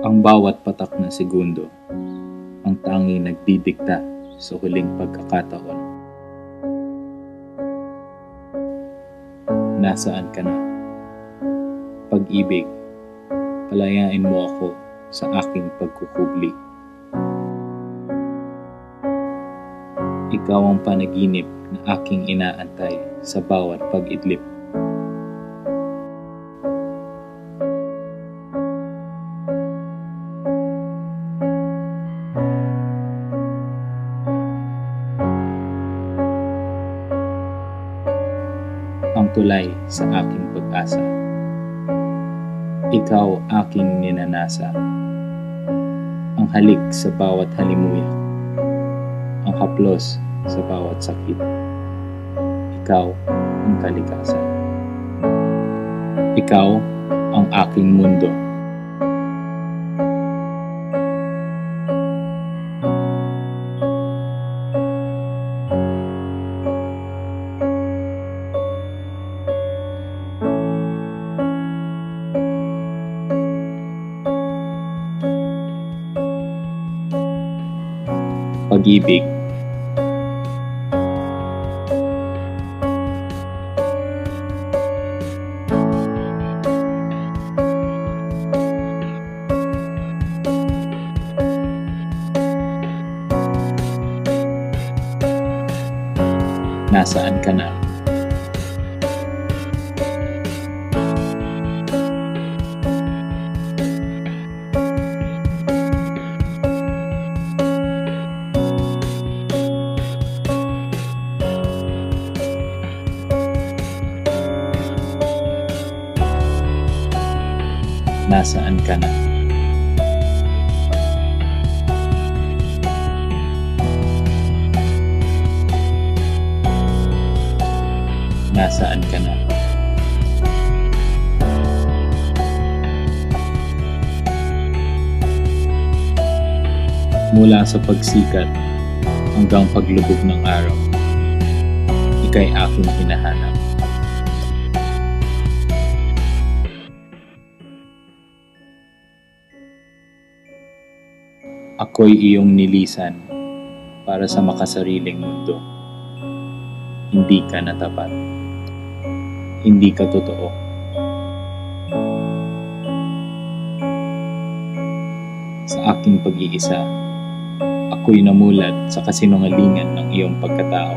Ang bawat patak na segundo, ang tanging nagdidikta sa huling pagkakataon. Nasaan ka na? Pag-ibig, palayain mo ako sa aking pagkukubli. Ikaw ang panaginip na aking inaantay sa bawat pag-idlip. Ang tulay sa aking pag-asa. Ikaw aking ninanasa. Ang halik sa bawat halimuyak. Ang haplos sa bawat sakit. Ikaw ang kalikasan. Ikaw ang aking mundo. Pag-ibig. Nasaan ka na? Nasaan ka na? Nasaan ka na? Mula sa pagsikat hanggang paglubog ng araw, ika'y aking hinahanap. Ako'y iyong nilisan para sa makasariling mundo. Hindi ka natapat. Hindi ka totoo. Sa aking pag-iisa, ako'y namulat sa kasinungalingan ng iyong pagkatao.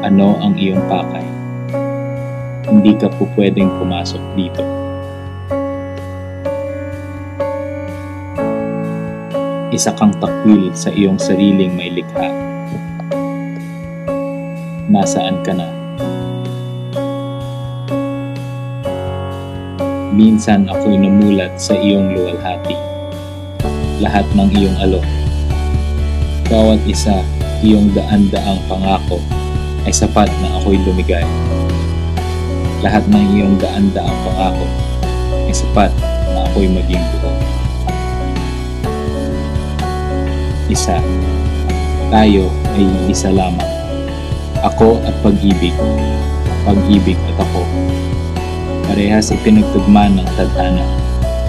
Ano ang iyong pakay? Hindi ka po pwedeng pumasok dito. Isa kang takwil sa iyong sariling may likha. Nasaan ka na? Minsan ako'y namulat sa iyong luwalhati. Lahat ng iyong alok. Bawat isa, iyong daan-daang pangako ay sapat na ako'y lumigay. Lahat ng iyong daan-daang pangako ay sapat na ako'y maging buo. Isa. Tayo ay isa lamang. Ako at pag-ibig. Pag-ibig at ako. Parehas ipinagtugma ng tadhana.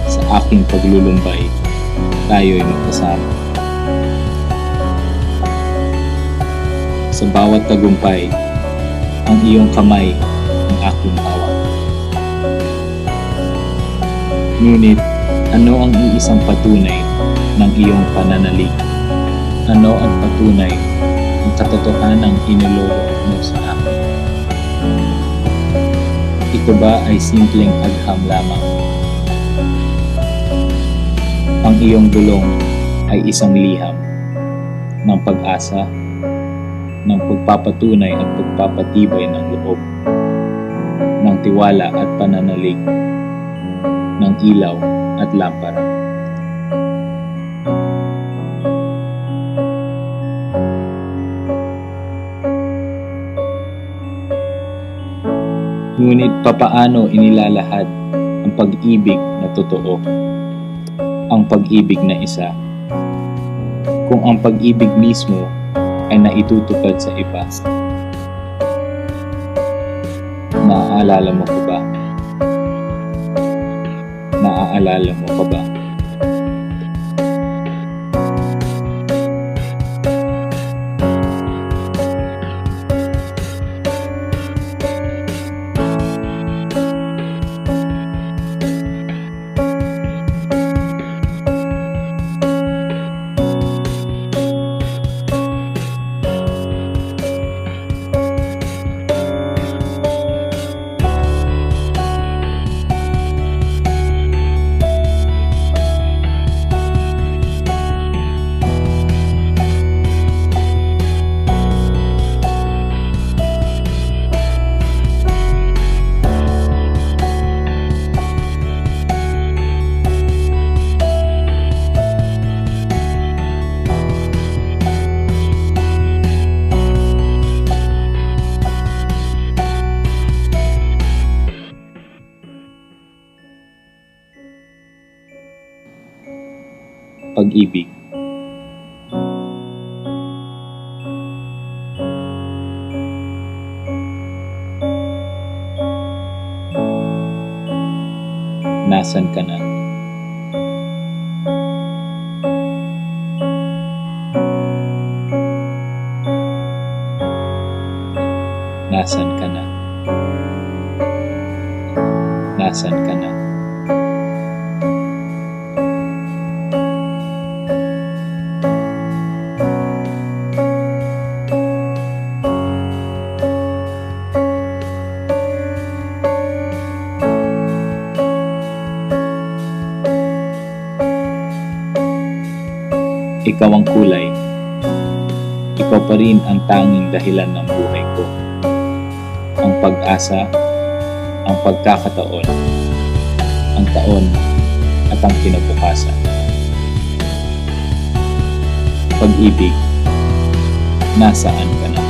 Sa aking paglulumbay, tayo'y magkasama. Sa bawat tagumpay, ang iyong kamay ang aking hawak. Ngunit, ano ang iisang patunay ng iyong pananalig? Ano ang patunay ng katotohanang inilolo mo sa akin? Ito ba ay simpleng agham lamang? Ang iyong bulong ay isang liham ng pag-asa, ng pagpapatunay at pagpapatibay ng loob, ng tiwala at pananalig, ng ilaw at lampara. Ngunit papaano inilalahad ang pag-ibig na totoo, ang pag-ibig na isa. Kung ang pag-ibig mismo ay naitutupad sa iba, naaalala mo ko ba? Naaalala mo ka ba? Pag-ibig. Nasaan ka na? Nasaan ka na? Nasaan ka na? Ikaw ang kulay. Ikaw pa rin ang tanging dahilan ng buhay ko. Ang pag-asa, ang pagkakataon, ang taon at ang kinabukasan. Pag-ibig, nasaan ka na?